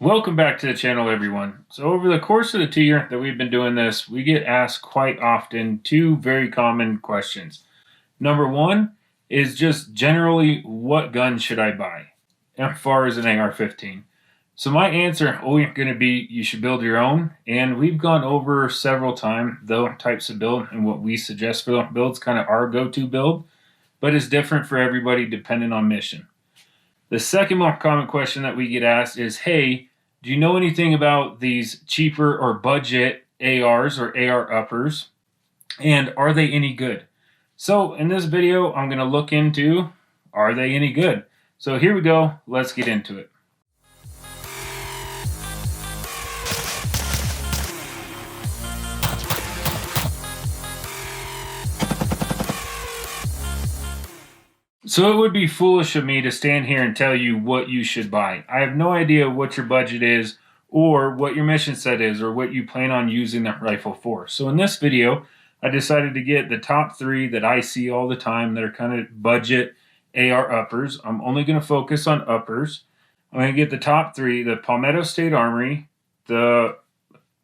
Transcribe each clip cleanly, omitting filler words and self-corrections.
Welcome back to the channel, everyone. So over the course of the 2 year that we've been doing this, we get asked quite often two very common questions. Number one is just generally, what gun should I buy as far as an AR-15? So my answer always going to be you should build your own, and we've gone over several times those types of build and what we suggest for those builds, kind of our go-to build, but it's different for everybody depending on mission. The second more common question that we get asked is, hey, do you know anything about these cheaper or budget ARs or AR uppers? And are they any good? So in this video, I'm going to look into, are they any good? So here we go. Let's get into it. So it would be foolish of me to stand here and tell you what you should buy. I have no idea what your budget is or what your mission set is or what you plan on using that rifle for. So in this video, I decided to get the top three that I see all the time that are kind of budget AR uppers. I'm only going to focus on uppers. I'm going to get the top three: the Palmetto State Armory, the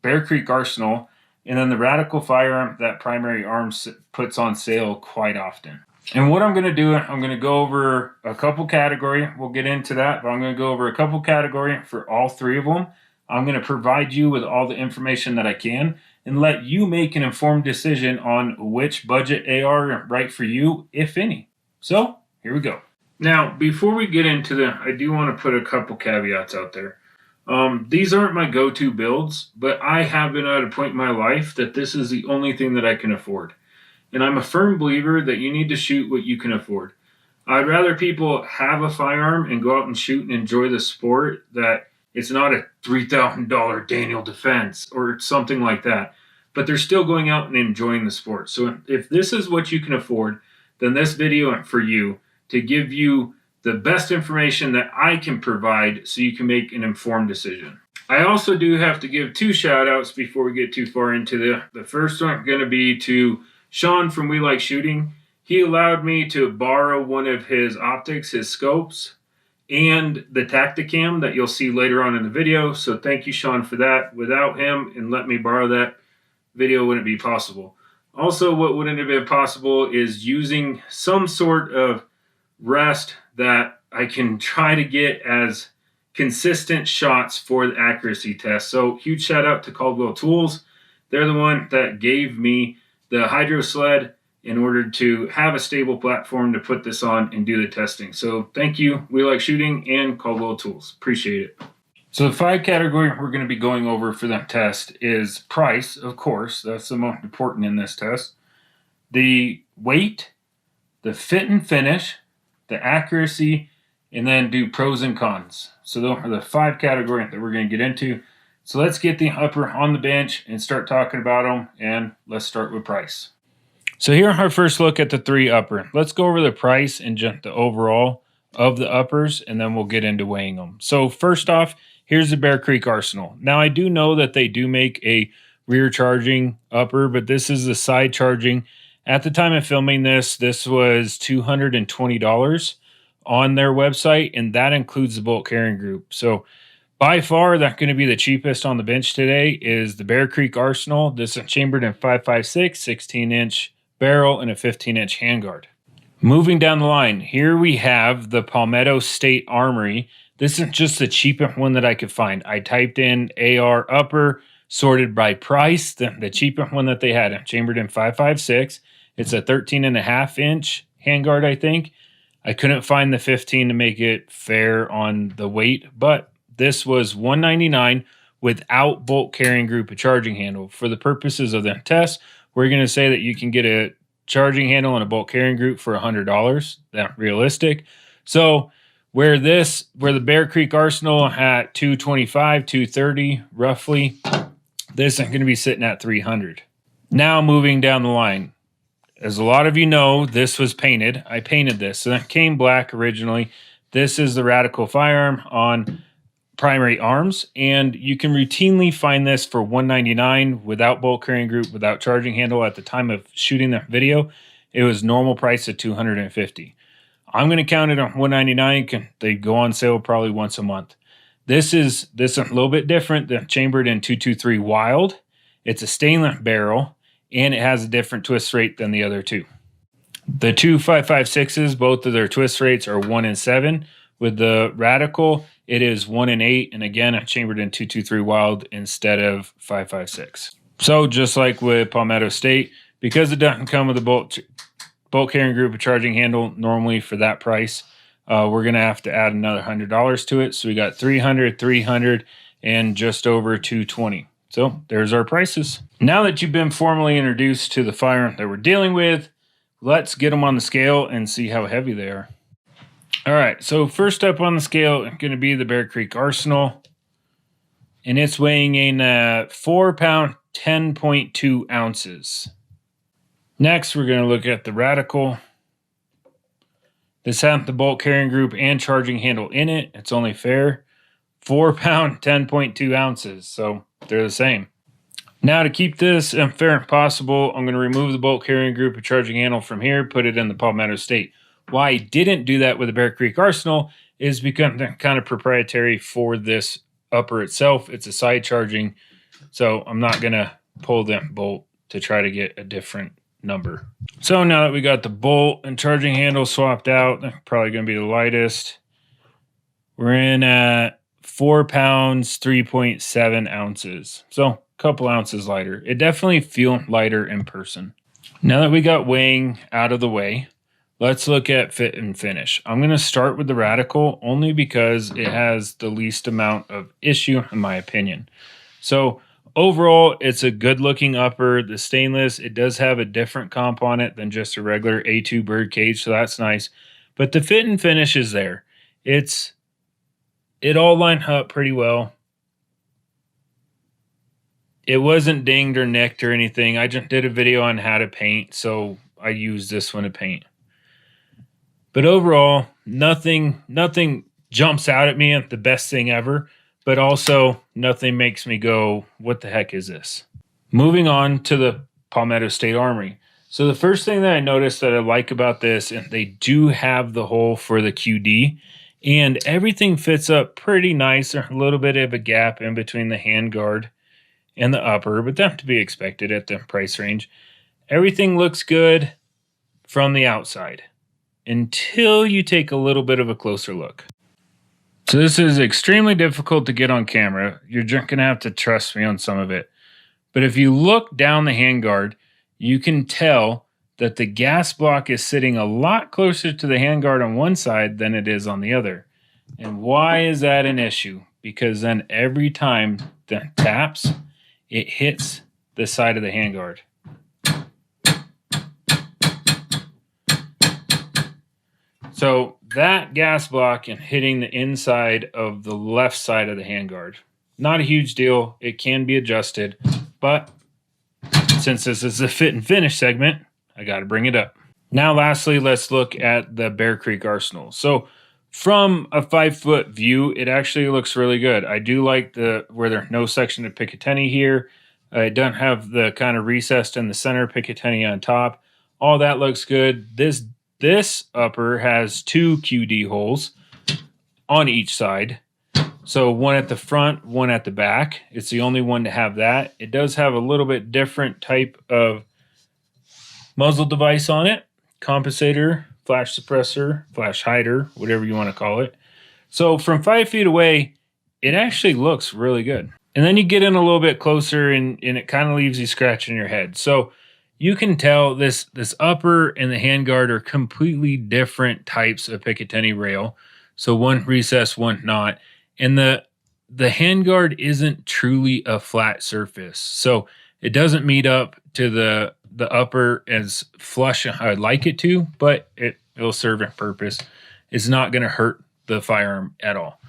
Creek Arsenal, and then the Radical Firearms that Primary Arms puts on sale quite often. And what I'm going to do, I'm going to go over a couple category. We'll get into that, but I'm going to go over a couple category for all three of them. I'm going to provide you with all the information that I can and let you make an informed decision on which budget AR right for you, if any. So here we go. Now, before we get into I do want to put a couple caveats out there. These aren't my go-to builds, but I have been at a point in my life that this is the only thing that I can afford. And I'm a firm believer that you need to shoot what you can afford. I'd rather people have a firearm and go out and shoot and enjoy the sport, that it's not a $3,000 Daniel Defense or something like that, but they're still going out and enjoying the sport. So if this is what you can afford, then this video is for you, to give you the best information that I can provide so you can make an informed decision. I also do have to give two shout outs before we get too far into the first one going to be to Sean from We Like Shooting. He allowed me to borrow one of his optics, his scopes, and the Tacticam that you'll see later on in the video. So thank you, Sean, for that. Without him and let me borrow that, video wouldn't be possible. Also, what wouldn't have been possible is using some sort of rest that I can try to get as consistent shots for the accuracy test. So huge shout out to Caldwell Tools. They're the one that gave me the hydro sled in order to have a stable platform to put this on and do the testing. So thank you, We Like Shooting and Caldwell Tools. Appreciate it. So the five category we're going to be going over for that test is price, of course. That's the most important in this test. The weight, the fit and finish, the accuracy, and then do pros and cons. So those are the five categories that we're going to get into. So let's get the upper on the bench and start talking about them, and let's start with price. So here our first look at the three upper. Let's go over the price and just the overall of the uppers, and then we'll get into weighing them. So first off, here's the Creek Arsenal. Now I do know that they do make a rear charging upper, but this is the side charging. At the time of filming this was $220 on their website, and that includes the bolt carrying group. So by far, that's going to be the cheapest on the bench today is the Creek Arsenal. This is chambered in 5.56, 16-inch barrel, and a 15-inch handguard. Moving down the line, here we have the Palmetto State Armory. This is just the cheapest one that I could find. I typed in AR upper, sorted by price, the cheapest one that they had, chambered in 5.56. It's a 13.5-inch handguard, I think. I couldn't find the 15 to make it fair on the weight, but this was $199 without bolt carrying group, a charging handle. For the purposes of the test, we're going to say that you can get a charging handle and a bolt carrying group for $100. That's realistic. So where the Creek Arsenal at $225, $230 roughly, this is going to be sitting at $300. Now moving down the line. As a lot of you know, this was painted. I painted this. So that came black originally. This is the Radical Firearm on Primary Arms, and you can routinely find this for $199 without bolt carrying group, without charging handle. At the time of shooting that video, it was normal price at $250. I'm going to count it on $199. They go on sale probably once a month. This is a little bit different than chambered in 223 Wild. It's a stainless barrel, and it has a different twist rate than the other two. The two 5.56s, both of their twist rates are 1 and 7. With the Radical, it is 1 and 8, and again, chambered in 223 Wild instead of 5.56. So just like with Palmetto State, because it doesn't come with a bolt carrying group of charging handle normally for that price, we're going to have to add another $100 to it. So we got $300, $300, and just over $220. So there's our prices. Now that you've been formally introduced to the firearm that we're dealing with, let's get them on the scale and see how heavy they are. All right, so first up on the scale is going to be the Bear Creek Arsenal, and it's weighing in 4 pound, 10.2 ounces. Next, we're going to look at the Radical. This has the bolt carrying group and charging handle in it. It's only fair. 4 pound, 10.2 ounces, so they're the same. Now, to keep this fair and possible, I'm going to remove the bolt carrying group and charging handle from here, put it in the Palmetto State. Why I didn't do that with the Bear Creek Arsenal is because they're kind of proprietary for this upper itself. It's a side charging, so I'm not going to pull that bolt to try to get a different number. So now that we got the bolt and charging handle swapped out, they're probably going to be the lightest. We're in at 4 pounds, 3.7 ounces. So a couple ounces lighter. It definitely feels lighter in person. Now that we got weighing out of the way, let's look at fit and finish. I'm going to start with the Radical only because it has the least amount of issue in my opinion. So overall, it's a good looking upper. The stainless, it does have a different comp on it than just a regular A2 bird cage, so that's nice. But the fit and finish is there. It all lined up pretty well. It wasn't dinged or nicked or anything. I just did a video on how to paint, so I used this one to paint. But overall, nothing jumps out at me as the best thing ever, but also nothing makes me go, what the heck is this? Moving on to the Palmetto State Armory. So the first thing that I noticed that I like about this, and they do have the hole for the QD, and everything fits up pretty nice. There's a little bit of a gap in between the handguard and the upper, but that's to be expected at the price range. Everything looks good from the outside until you take a little bit of a closer look. So this is extremely difficult to get on camera. You're just going to have to trust me on some of it. But if you look down the handguard, you can tell that the gas block is sitting a lot closer to the handguard on one side than it is on the other. And why is that an issue? Because then every time that taps, it hits the side of the handguard. So that gas block and hitting the inside of the left side of the handguard. Not a huge deal. It can be adjusted, but since this is a fit and finish segment, I got to bring it up. Now, lastly, let's look at the Bear Creek Arsenal. So from a 5-foot view, it actually looks really good. I do like where there's no section of Picatinny here. It doesn't have the kind of recessed in the center Picatinny on top. All that looks good. This upper has 2 QD holes on each side. So one at the front, one at the back. It's the only one to have that. It does have a little bit different type of muzzle device on it. Compensator, flash suppressor, flash hider, whatever you want to call it. So from 5 feet away, it actually looks really good. And then you get in a little bit closer and it kind of leaves you scratching your head. So you can tell this upper and the handguard are completely different types of Picatinny rail. So one recessed, one not. And the handguard isn't truly a flat surface. So it doesn't meet up to the upper as flush as I'd like it to, but it'll serve a purpose. It's not going to hurt the firearm at all.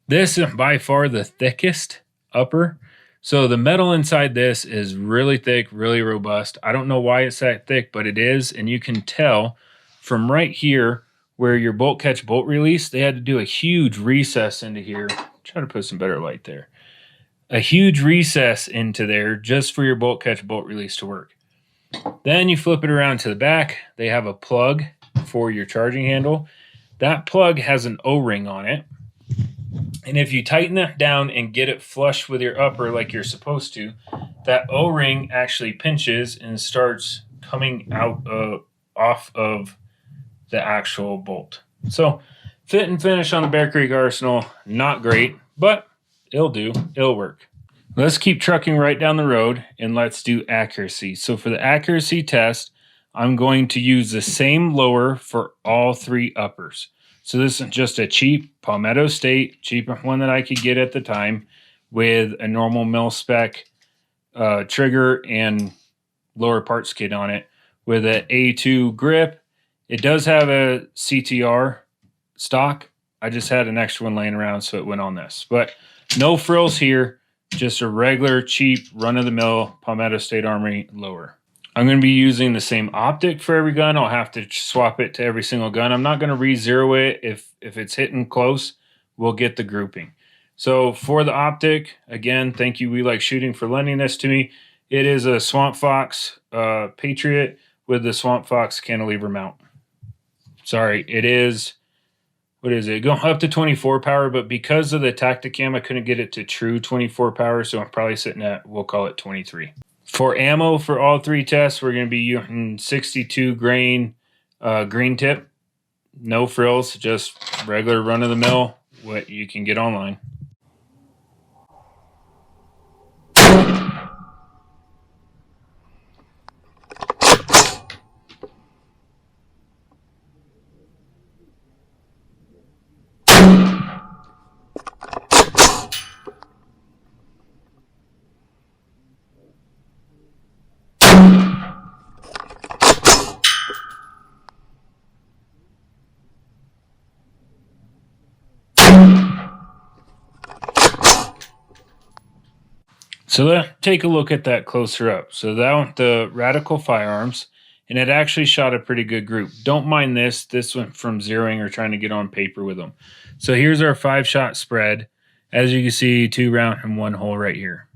This is by far the thickest upper. So the metal inside this is really thick, really robust. I don't know why it's that thick, but it is. And you can tell from right here where your bolt catch bolt release, they had to do a huge recess into here. Try to put some better light there. A huge recess into there just for your bolt catch bolt release to work. Then you flip it around to the back. They have a plug for your charging handle. That plug has an O-ring on it. And if you tighten that down and get it flush with your upper like you're supposed to, that O-ring actually pinches and starts coming out off of the actual bolt. So fit and finish on the Bear Creek Arsenal, not great, but it'll do. It'll work. Let's keep trucking right down the road and let's do accuracy. So for the accuracy test, I'm going to use the same lower for all three uppers. So this is just a cheap Palmetto State, cheaper one that I could get at the time, with a normal mil spec trigger and lower parts kit on it with an A2 grip. It does have a CTR stock. I just had an extra one laying around, so it went on this. But no frills here, just a regular, cheap, run-of-the-mill Palmetto State Armory lower. I'm going to be using the same optic for every gun. I'll have to swap it to every single gun. I'm not going to re-zero it. If it's hitting close, we'll get the grouping. So for the optic, again, thank you We Like Shooting for lending this to me. It is a Swamp Fox Patriot with the Swamp Fox cantilever mount. Sorry, it is, what is it? Going up to 24 power, but because of the Tacticam, I couldn't get it to true 24 power, so I'm probably sitting at, we'll call it 23. For ammo for all three tests, we're going to be using 62 grain green tip. No frills, just regular run-of-the-mill, what you can get online. So let's take a look at that closer up. So that went the Radical Firearms, and it actually shot a pretty good group. Don't mind this. This went from zeroing or trying to get on paper with them. So here's our 5-shot spread. As you can see, 2 round and 1 hole right here.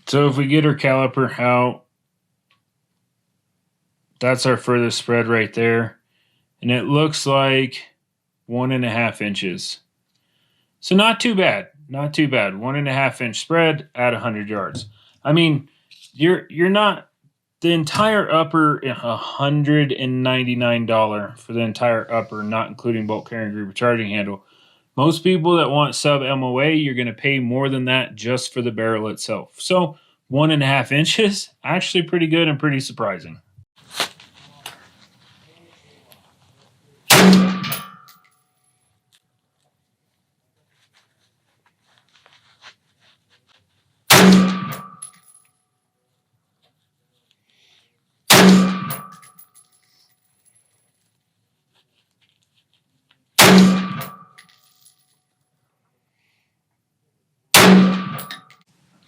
So if we get our caliper out, that's our furthest spread right there. And it looks like 1.5 inches. So not too bad. Not too bad. 1.5 inch spread at 100 yards. I mean, you're not the entire upper, $199 for the entire upper, not including bolt carrying group or charging handle. Most people that want sub MOA, you're going to pay more than that just for the barrel itself. So 1.5 inches, actually pretty good and pretty surprising.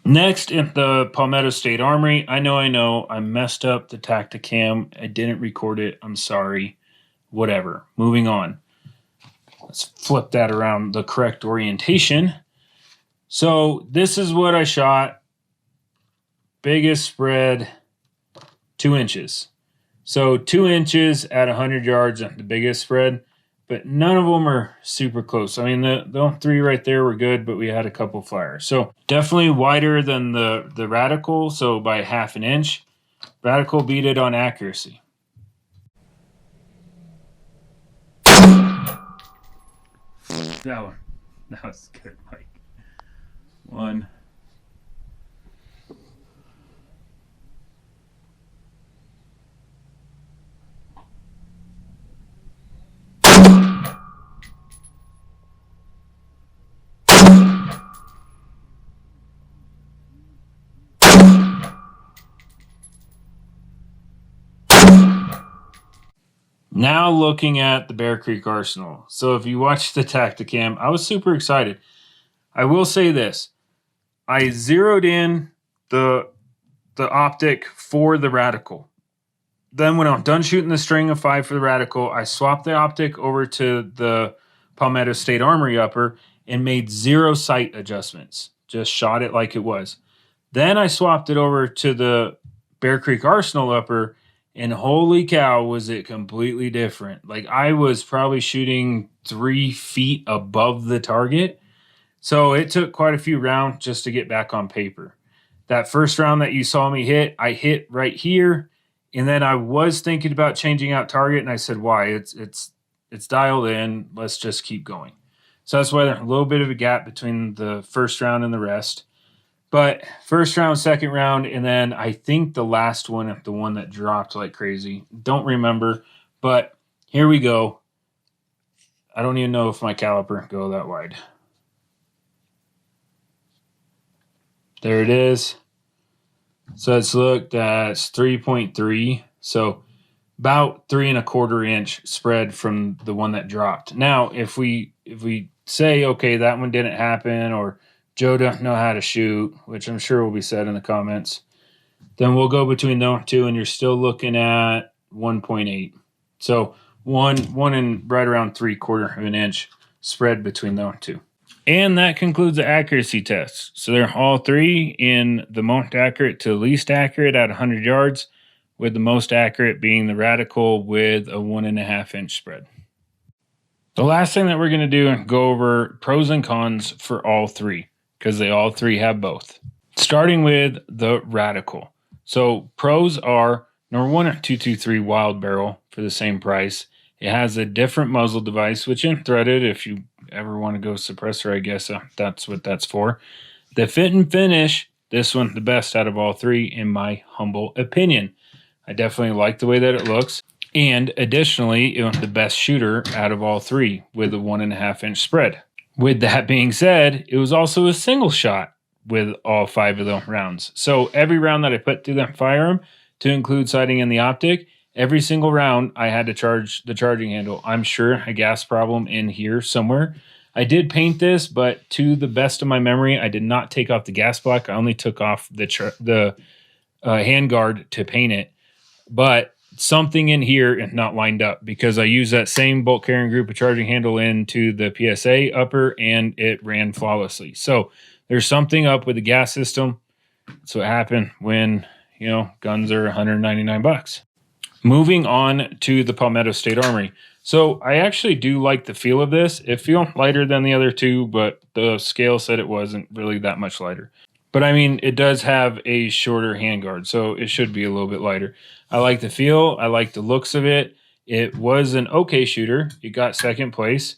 Next, at the Palmetto State Armory, I know, I messed up the Tacticam. I didn't record it. I'm sorry. Whatever. Moving on. Let's flip that around the correct orientation. So this is what I shot. Biggest spread, 2 inches. So 2 inches at 100 yards at the biggest spread. But none of them are super close. I mean, the 3 right there were good, but we had a couple flyers. So definitely wider than the Radical, so by 1/2 inch. Radical beat it on accuracy. That was good, Mike. 1. Now looking at the Bear Creek Arsenal. So if you watched the Tacticam, I was super excited. I will say this. I zeroed in the optic for the Radical. Then when I'm done shooting the string of 5 for the Radical, I swapped the optic over to the Palmetto State Armory upper and made 0 sight adjustments. Just shot it like it was. Then I swapped it over to the Bear Creek Arsenal upper, and holy cow, was it completely different. Like, I was probably shooting 3 feet above the target, So it took quite a few rounds just to get back on paper. That first round that you saw me hit, I hit right here. And then I was thinking about changing out target, and I said, why? It's dialed in. Let's just keep going. So that's why there's a little bit of a gap between the first round and the rest. But first round, second round, and then I think the last one, the one that dropped like crazy. Don't remember, but here we go. I don't even know if my caliper go that wide. There it is. So it's looked at 3.3. So about 3 1/4 inch spread from the one that dropped. Now, if we say, okay, that one didn't happen, or Joe don't know how to shoot, which I'm sure will be said in the comments, then we'll go between those two, and you're still looking at 1.8. So one and right around 3/4 inch spread between those two. And that concludes the accuracy tests. So they're all three in the most accurate to least accurate at 100 yards, with the most accurate being the Radical with a 1.5 inch spread. The last thing that we're going to do is go over pros and cons for all three, because they all three have both. Starting with the Radical. So pros are number one, a 223 wild barrel for the same price. It has a different muzzle device, which in threaded, if you ever want to go suppressor, I guess that's what that's for. The fit and finish, this one the best out of all three in my humble opinion. I definitely like the way that it looks. And additionally, it was the best shooter out of all three with a 1.5 inch spread. With that being said, it was also a single shot with all 5 of the rounds. So every round that I put through that firearm, to include sighting and the optic, every single round I had to charge the charging handle. I'm sure a gas problem in here somewhere. I did paint this, but to the best of my memory, I did not take off the gas block. I only took off the handguard to paint it. But something in here is not lined up, because I used that same bolt carrying group of charging handle into the PSA upper, and it ran flawlessly. So there's something up with the gas system. That's what happened when, you know, guns are $199. Moving on to the Palmetto State Armory. So I actually do like the feel of this. It feels lighter than the other two, but the scale said it wasn't really that much lighter. But I mean, it does have a shorter handguard, so it should be a little bit lighter. I like the feel. I like the looks of it. It was an okay shooter. It got second place.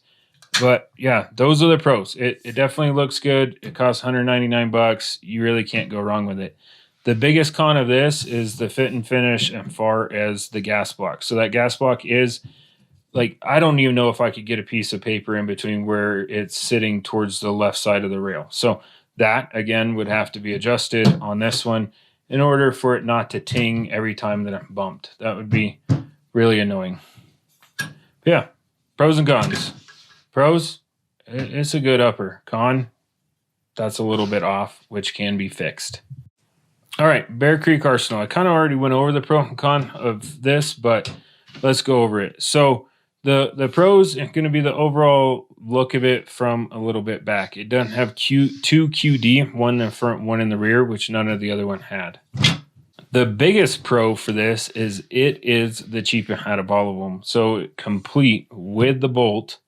But yeah, those are the pros. It definitely looks good. It costs $199. You really can't go wrong with it. The biggest con of this is the fit and finish as far as the gas block. So that gas block is, like, I don't even know if I could get a piece of paper in between where it's sitting towards the left side of the rail. So that, again, would have to be adjusted on this one in order for it not to ting every time that I'm bumped. That would be really annoying. But yeah, pros and cons. Pros, it's a good upper. Con, that's a little bit off, which can be fixed. All right, Bear Creek Arsenal. I kind of already went over the pro and con of this, but let's go over it. So the pros are going to be the overall look of it from a little bit back. It doesn't have two QD, one in the front, one in the rear, which none of the other one had. The biggest pro for this is it is the cheapest out of all of them. So complete with the bolt,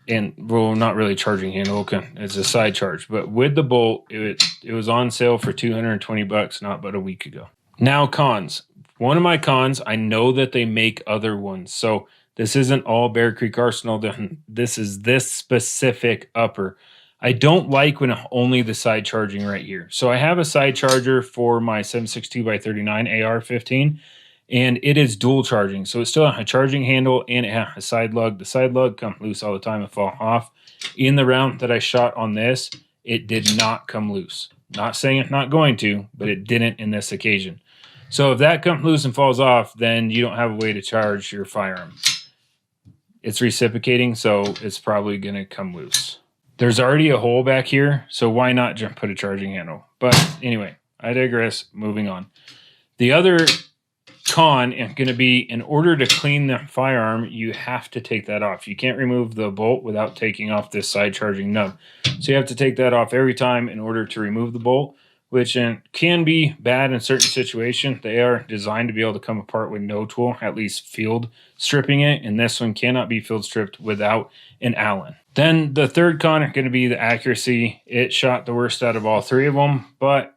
and well, not really charging handle, it's a side charge, but with the bolt, it was on sale for $220 not but a week ago. Now cons. One of my cons, I know that they make other ones, so this isn't all Bear Creek Arsenal. This is this specific upper. I don't like when only the side charging right here. So I have a side charger for my 7.62x39 AR15, and it is dual charging. So it's still a charging handle, and it has a side lug. The side lug comes loose all the time and fall off. In the round that I shot on this, it did not come loose. Not saying it's not going to, but it didn't in this occasion. So if that comes loose and falls off, then you don't have a way to charge your firearm. It's reciprocating, so it's probably going to come loose. There's already a hole back here, so why not just put a charging handle? But anyway, I digress. Moving on. The other con is going to be, in order to clean the firearm, you have to take that off. You can't remove the bolt without taking off this side charging nub. So you have to take that off every time in order to remove the bolt, which can be bad in certain situations. They are designed to be able to come apart with no tool, at least field stripping it, and this one cannot be field stripped without an Allen. Then the third con is going to be the accuracy. It shot the worst out of all three of them, but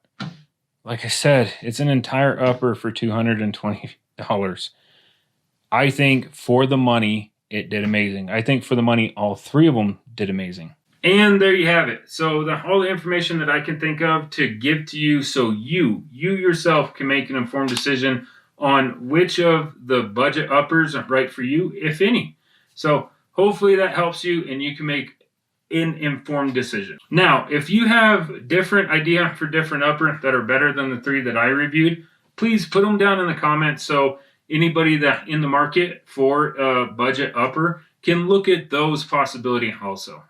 like I said, it's an entire upper for $220. I think for the money, it did amazing. I think for the money, all three of them did amazing. And there you have it. So all the information that I can think of to give to you so you yourself can make an informed decision on which of the budget uppers are right for you, if any. So hopefully that helps you and you can make an informed decision. Now, if you have different idea for different upper that are better than the three that I reviewed, please put them down in the comments so anybody that in the market for a budget upper can look at those possibilities also.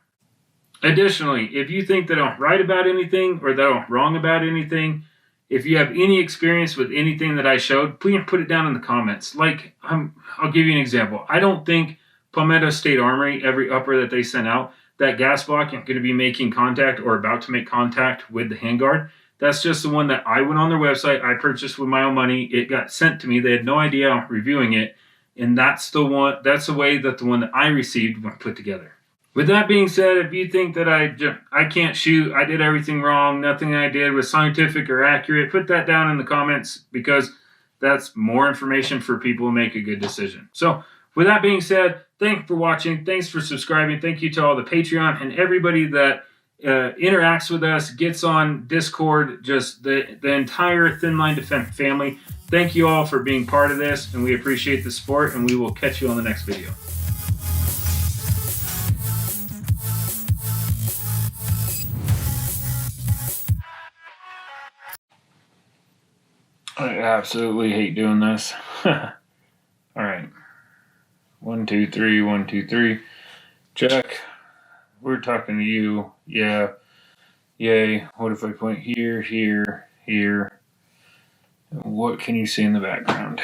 Additionally, if you think that I'm right about anything or that I'm wrong about anything, if you have any experience with anything that I showed, please put it down in the comments. Like, I'll give you an example. I don't think Palmetto State Armory, every upper that they sent out, that gas block ain't going to be making contact or about to make contact with the handguard. That's just the one that I went on their website. I purchased with my own money. It got sent to me. They had no idea I'm reviewing it. And that's the one. That's the way that the one that I received was put together. With that being said, if you think that I can't shoot, I did everything wrong, nothing I did was scientific or accurate, put that down in the comments because that's more information for people to make a good decision. So with that being said, thanks for watching. Thanks for subscribing. Thank you to all the Patreon and everybody that interacts with us, gets on Discord, just the entire Thin Line Defense family. Thank you all for being part of this, and we appreciate the support, and we will catch you on the next video. I absolutely hate doing this. All right. 1, 2, 3, 1, 2, 3. Check. We're talking to you. Yeah. Yay. What if I point here, here, here? What can you see in the background?